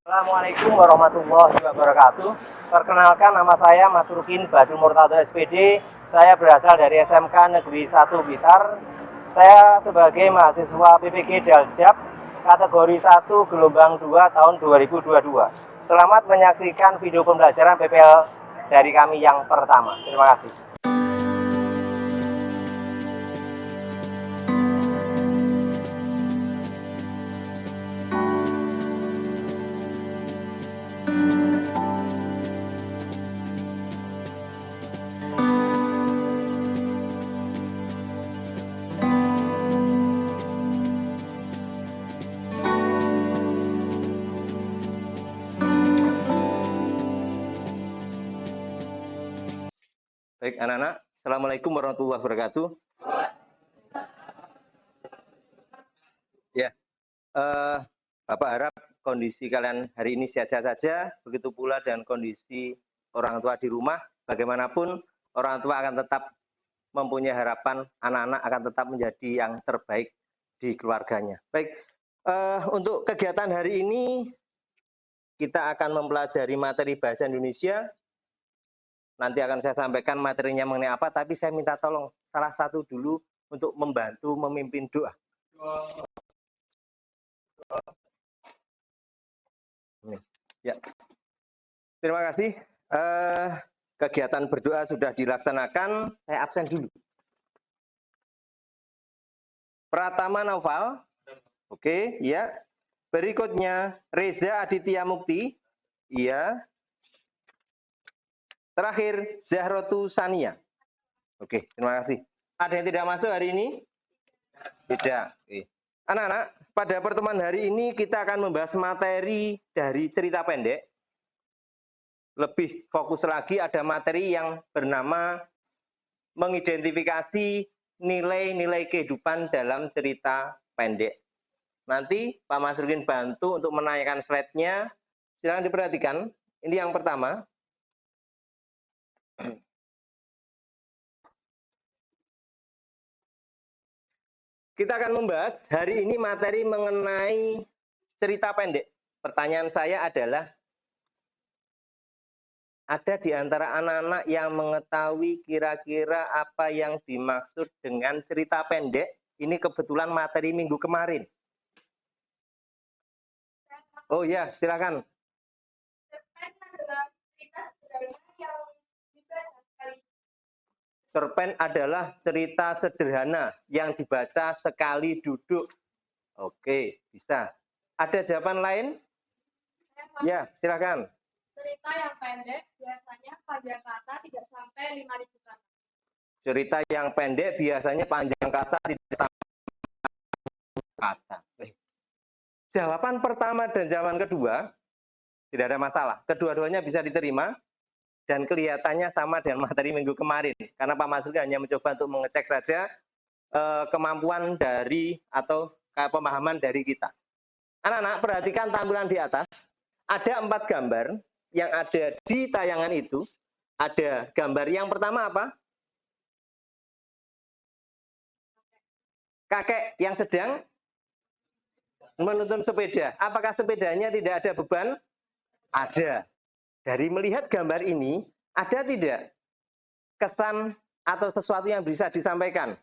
Assalamualaikum warahmatullahi wabarakatuh. Perkenalkan, nama saya Mas Rukin Badrul Murtado SPD. Saya berasal dari SMK Negeri 1 Blitar. Saya sebagai mahasiswa PPG Daljab kategori 1 gelombang 2 tahun 2022. Selamat menyaksikan video pembelajaran PPL dari kami yang pertama. Terima kasih. Baik anak-anak, Assalamualaikum warahmatullahi wabarakatuh. Ya, Bapak harap kondisi kalian hari ini sehat-sehat saja, begitu pula dengan kondisi orang tua di rumah. Bagaimanapun orang tua akan tetap mempunyai harapan anak-anak akan tetap menjadi yang terbaik di keluarganya. Baik, untuk kegiatan hari ini kita akan mempelajari materi bahasa Indonesia. Nanti akan saya sampaikan materinya mengenai apa, tapi saya minta tolong salah satu dulu untuk membantu memimpin doa. Ya, terima kasih. Kegiatan berdoa sudah dilaksanakan, saya absen dulu. Pratama Naufal, oke, ya. Berikutnya Reza Aditya Mukti, iya. Terakhir Zahrotu Sania. Oke, terima kasih. Ada yang tidak masuk hari ini? Tidak. Oke. Anak-anak, pada pertemuan hari ini kita akan membahas materi dari cerita pendek. Lebih fokus lagi ada materi yang bernama mengidentifikasi nilai-nilai kehidupan dalam cerita pendek. Nanti Pak Mas Rukin bantu untuk menanyakan slide-nya. Silakan diperhatikan. Ini yang pertama. Kita akan membahas hari ini materi mengenai cerita pendek. Pertanyaan saya adalah, ada di antara anak-anak yang mengetahui kira-kira apa yang dimaksud dengan cerita pendek? Ini kebetulan materi minggu kemarin. Oh ya, silakan. Cerpen adalah cerita sederhana yang dibaca sekali duduk. Oke, bisa. Ada jawaban lain? Ya, silakan. Cerita yang pendek biasanya panjang kata tidak sampai 5.000 kata. Cerita yang pendek biasanya panjang kata tidak sampai kata. Jawaban pertama dan jawaban kedua tidak ada masalah. Kedua-duanya bisa diterima. Dan kelihatannya sama dengan materi minggu kemarin. Karena Pak Mas Rukin hanya mencoba untuk mengecek saja kemampuan dari atau pemahaman dari kita. Anak-anak, perhatikan tampilan di atas. Ada 4 gambar yang ada di tayangan itu. Ada gambar yang pertama apa? Kakek yang sedang menuntun sepeda. Apakah sepedanya tidak ada beban? Ada. Dari melihat gambar ini, ada tidak kesan atau sesuatu yang bisa disampaikan?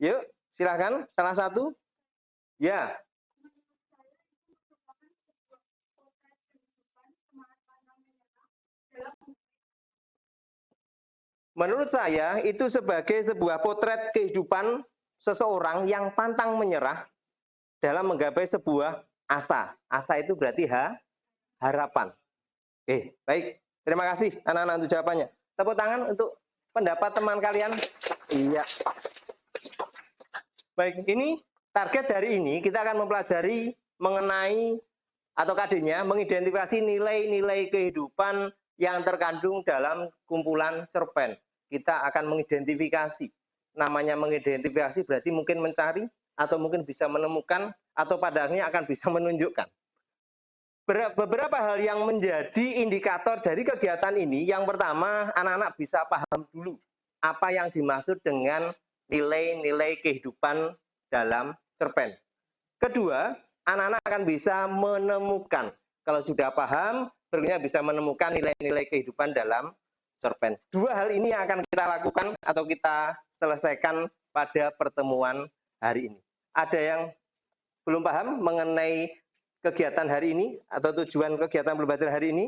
Yuk, silakan. Salah satu. Ya. Menurut saya, itu sebagai sebuah potret kehidupan seseorang yang pantang menyerah dalam menggapai sebuah asa. Asa itu berarti harapan. Baik. Terima kasih anak-anak untuk jawabannya. Tepuk tangan untuk pendapat teman kalian. Iya. Baik, ini target dari ini kita akan mempelajari mengenai atau KD-nya mengidentifikasi nilai-nilai kehidupan yang terkandung dalam kumpulan cerpen. Kita akan mengidentifikasi. Namanya mengidentifikasi berarti mungkin mencari atau mungkin bisa menemukan atau pada akhirnya akan bisa menunjukkan. Beberapa hal yang menjadi indikator dari kegiatan ini, yang pertama, anak-anak bisa paham dulu apa yang dimaksud dengan nilai-nilai kehidupan dalam cerpen. Kedua, anak-anak akan bisa menemukan Kalau sudah paham, berikutnya bisa menemukan nilai-nilai kehidupan dalam cerpen. Dua hal ini yang akan kita lakukan atau kita selesaikan pada pertemuan hari ini. Ada yang belum paham mengenai kegiatan hari ini atau tujuan kegiatan pembelajaran hari ini?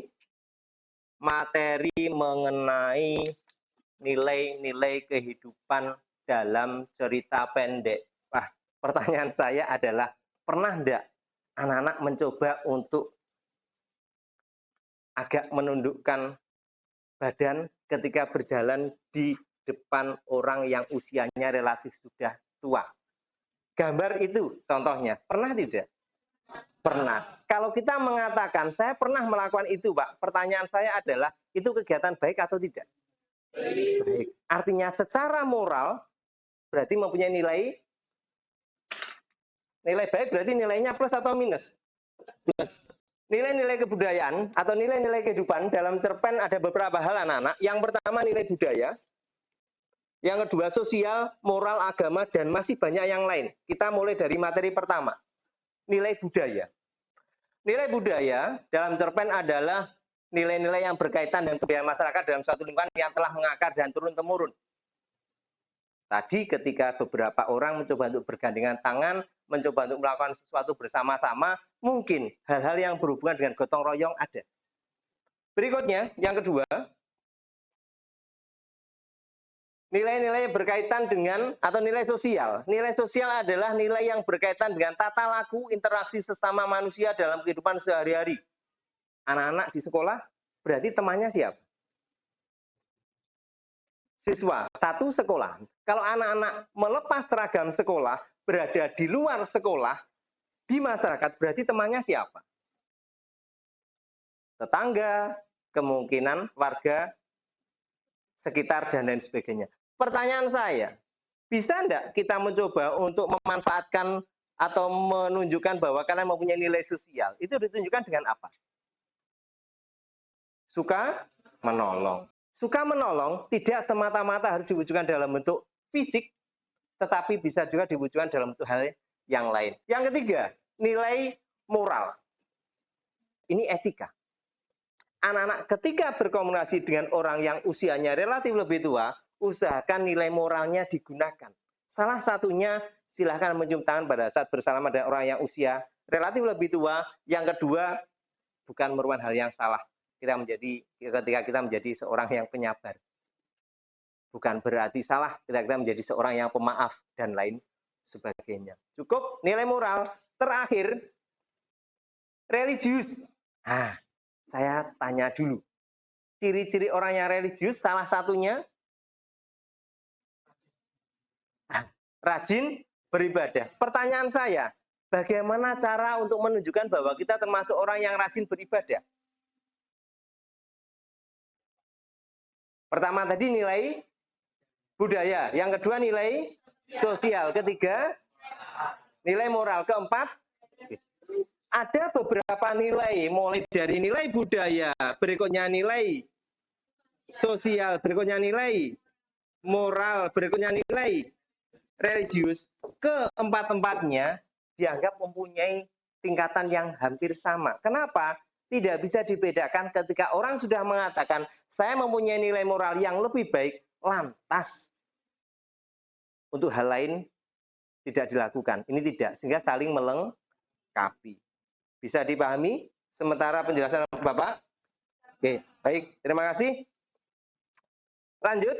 Materi mengenai nilai-nilai kehidupan dalam cerita pendek. Wah, pertanyaan saya adalah, pernah enggak anak-anak mencoba untuk agak menundukkan badan ketika berjalan di depan orang yang usianya relatif sudah tua? Gambar itu contohnya, pernah tidak? Pernah. Kalau kita mengatakan, saya pernah melakukan itu, Pak, pertanyaan saya adalah, itu kegiatan baik atau tidak? Baik. Artinya secara moral, berarti mempunyai nilai baik, berarti nilainya plus atau minus? Plus. Nilai-nilai kebudayaan atau nilai-nilai kehidupan dalam cerpen ada beberapa hal, anak-anak. Yang pertama nilai budaya, yang kedua sosial, moral, agama, dan masih banyak yang lain. Kita mulai dari materi pertama, nilai budaya. Nilai budaya dalam cerpen adalah nilai-nilai yang berkaitan dengan kebudayaan masyarakat dalam suatu lingkungan yang telah mengakar dan turun-temurun. Tadi ketika beberapa orang mencoba untuk bergandengan tangan, mencoba untuk melakukan sesuatu bersama-sama, mungkin hal-hal yang berhubungan dengan gotong royong ada. Berikutnya, yang kedua, nilai-nilai berkaitan dengan atau nilai sosial. Nilai sosial adalah nilai yang berkaitan dengan tata laku interaksi sesama manusia dalam kehidupan sehari-hari. Anak-anak di sekolah berarti temannya siapa? Siswa, satu sekolah. Kalau anak-anak melepas seragam sekolah, berada di luar sekolah, di masyarakat, berarti temannya siapa? Tetangga, kemungkinan warga sekitar, dan lain sebagainya. Pertanyaan saya, bisa enggak kita mencoba untuk memanfaatkan atau menunjukkan bahwa kalian mempunyai nilai sosial? Itu ditunjukkan dengan apa? Suka menolong. Suka menolong tidak semata-mata harus diwujudkan dalam bentuk fisik, tetapi bisa juga diwujudkan dalam bentuk hal yang lain. Yang ketiga, nilai moral. Ini etika. Anak-anak ketika berkomunikasi dengan orang yang usianya relatif lebih tua, usahakan nilai moralnya digunakan. Salah satunya, silahkan mencium tangan pada saat bersalaman dengan orang yang usia relatif lebih tua. Yang kedua, bukan merupakan hal yang salah ketika kita menjadi seorang yang penyabar. Bukan berarti salah ketika kita menjadi seorang yang pemaaf dan lain sebagainya. Cukup nilai moral. Terakhir, religius. Nah, saya tanya dulu. Ciri-ciri orang yang religius salah satunya rajin beribadah. Pertanyaan saya, bagaimana cara untuk menunjukkan bahwa kita termasuk orang yang rajin beribadah? Pertama tadi nilai budaya, yang kedua nilai sosial, ketiga nilai moral, keempat ada beberapa nilai, mulai dari nilai budaya, berikutnya nilai sosial, berikutnya nilai moral, berikutnya nilai religius, keempat-empatnya dianggap mempunyai tingkatan yang hampir sama. Kenapa? Tidak bisa dibedakan ketika orang sudah mengatakan, saya mempunyai nilai moral yang lebih baik, lantas untuk hal lain tidak dilakukan. Ini tidak, sehingga saling melengkapi. Bisa dipahami sementara penjelasan Bapak? Oke, baik. Terima kasih. Lanjut.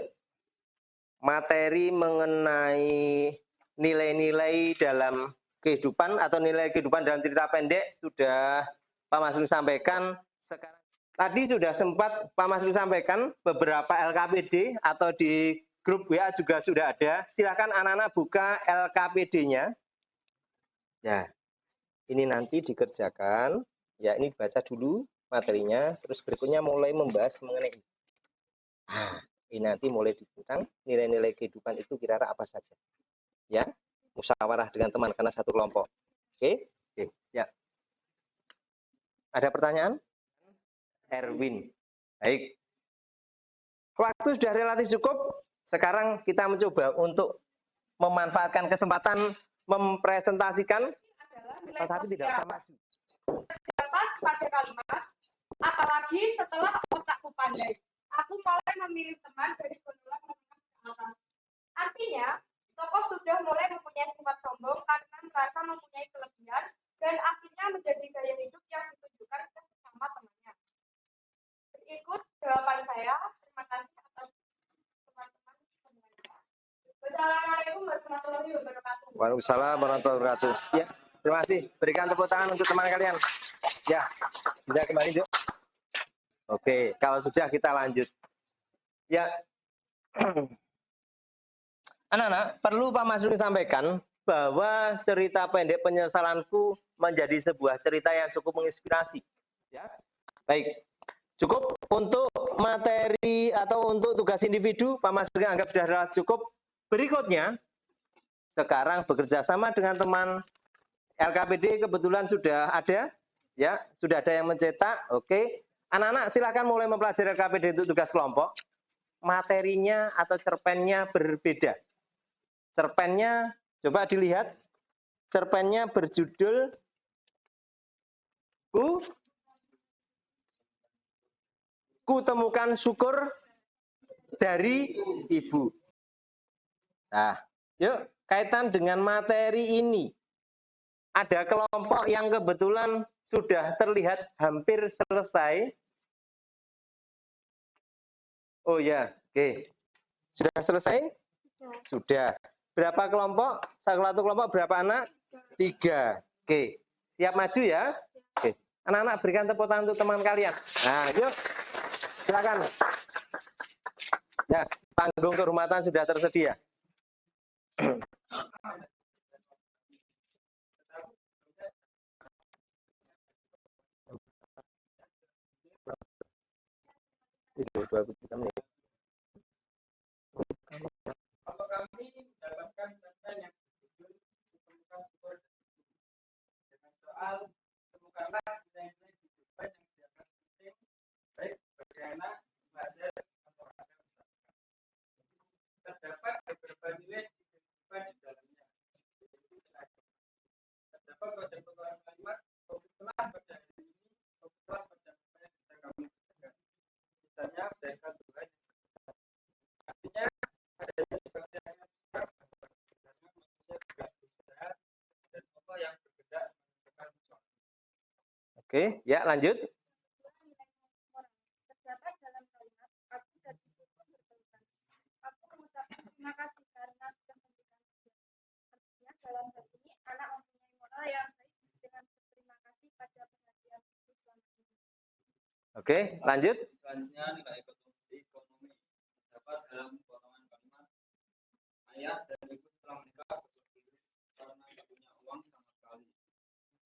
Materi mengenai nilai-nilai dalam kehidupan atau nilai kehidupan dalam cerita pendek sudah Pak Masri sampaikan. Sekarang tadi sudah sempat Pak Masri sampaikan beberapa LKPD atau di grup WA juga sudah ada. Silakan anak-anak buka LKPD-nya. Ya, ini nanti dikerjakan. Ya, ini dibaca dulu materinya. Terus berikutnya mulai membahas mengenai. Nah, ini nanti mulai tentang nilai-nilai kehidupan itu kira-kira apa saja. Ya, musyawarah dengan teman karena satu kelompok. Oke? Oke, ya. Ada pertanyaan? Erwin. Baik. Waktu sudah relatif cukup. Sekarang kita mencoba untuk memanfaatkan kesempatan mempresentasikan. Adalah nilai Tapi tidak sosial. sama. Terdapat pada kalimat, apalagi setelah otakku pandai. Aku mulai memilih teman dari golongan menengah ke atas. Artinya, tokoh sudah mulai mempunyai sifat sombong karena merasa mempunyai kelebihan dan akhirnya menjadi gaya hidup yang ditunjukkan ke sesama temannya. Berikut jawaban saya. Terima kasih atas teman-teman semuanya. Wassalamualaikum warahmatullahi wabarakatuh. Waalaikumsalam warahmatullahi wabarakatuh. Ya, terima kasih. Berikan tepuk tangan untuk teman kalian. Ya, bisa kembali, Dok. Oke, kalau sudah kita lanjut. Ya, anak-anak, perlu Pak Mas Rudi sampaikan bahwa cerita pendek penyesalanku menjadi sebuah cerita yang cukup menginspirasi. Ya, baik. Cukup untuk materi atau untuk tugas individu, Pak Mas Rudi anggap sudah cukup. Berikutnya, sekarang bekerja sama dengan teman LKPD kebetulan sudah ada, ya, sudah ada yang mencetak. Oke, anak-anak silakan mulai mempelajari LKPD untuk tugas kelompok. Materinya atau cerpennya berbeda. Cerpennya coba dilihat. Cerpennya berjudul Ku temukan syukur dari Ibu. Nah, yuk kaitan dengan materi ini. Ada kelompok yang kebetulan sudah terlihat hampir selesai. Oh ya, oke. Sudah selesai? Sudah. Berapa kelompok? Satu kelompok berapa anak? 3. Oke. Siap maju ya? Oke. Anak-anak berikan tepuk tangan untuk teman kalian. Nah, yuk. Silakan. Ya, panggung kehormatan sudah tersedia. Itu 23 menit. Kalau kami mendapatkan konten yang berjudul Temukan Syukur dengan soal temukanlah nilai-nilai kehidupan yang dianggap penting baik bagi anak, pelajar, atau anak usaha. Terdapat beberapa nilai kehidupan di dalamnya. Terdapat pada pengeluaran kalimat fokuslah pada hari ini, fokuslah pada apa yang bisa kamu kerjakan. Misalnya berdasarkan Tuhan. Artinya adanya sebagian yang besar bahwa sebenarnya manusia juga berusaha dan Allah yang bergerak menentukan sesuatu. Oke, ya lanjut. Terdapat dalam kalimat, aku dan ibu pun berpelukan. Aku mengucapkan terima kasih karena sudah memberikan ujian. Artinya dalam hal ini, anak mempunyai moral yang baik dengan berterima kasih pada perhatian ibu selama ini. Oke, lanjut. Selanjutnya nilai ekonomi terdapat dalam potongan kalimat ayah dan ibu setelah menikah berdiri karena tidak punya uang sama sekali.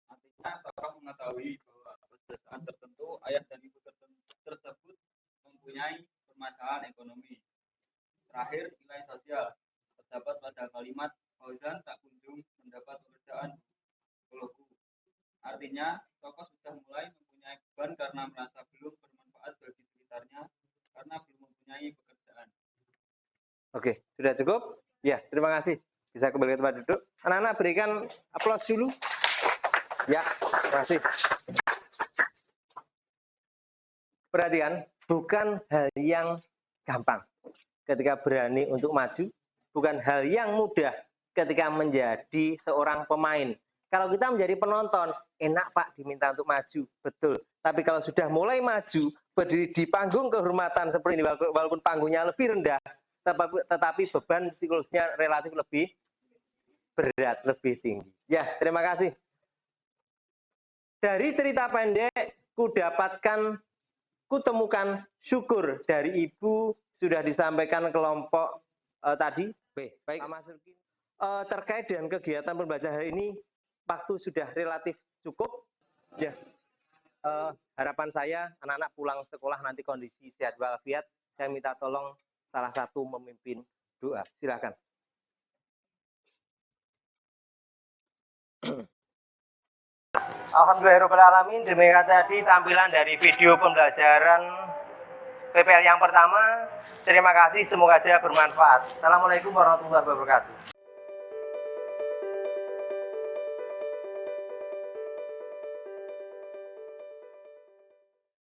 Artinya tokoh mengetahui bahwa pada saat tertentu ayah dan ibu tersebut mempunyai permasalahan ekonomi. Terakhir, nilai sosial terdapat pada kalimat Fauzan tak kunjung mendapat pekerjaan keluhku. Artinya tokoh sudah mulai mempunyai beban karena merasa belum bermanfaat bagi sekitarnya karena belum mempunyai pekerjaan. Oke, sudah cukup? Ya, terima kasih. Bisa kembali ke tempat duduk. Anak-anak berikan aplaus dulu. Ya, terima kasih. Perhatikan, bukan hal yang gampang ketika berani untuk maju, bukan hal yang mudah ketika menjadi seorang pemain. Kalau kita menjadi penonton, enak Pak diminta untuk maju, betul. Tapi kalau sudah mulai maju, berdiri di panggung kehormatan seperti ini, walaupun panggungnya lebih rendah, tetapi beban psikologisnya relatif lebih berat, lebih tinggi. Ya, terima kasih. Dari cerita pendek, kutemukan syukur dari ibu sudah disampaikan kelompok tadi. Baik, Mas Rudi. Terkait dengan kegiatan pembelajaran hari ini, waktu sudah relatif cukup. Ya, harapan saya anak-anak pulang sekolah nanti kondisi sehat walafiat. Saya minta tolong salah satu memimpin doa. Silakan. Alhamdulillahirrahmanirrahim. Demikian tadi tampilan dari video pembelajaran PPL yang pertama. Terima kasih, semoga saja bermanfaat. Assalamualaikum warahmatullahi wabarakatuh.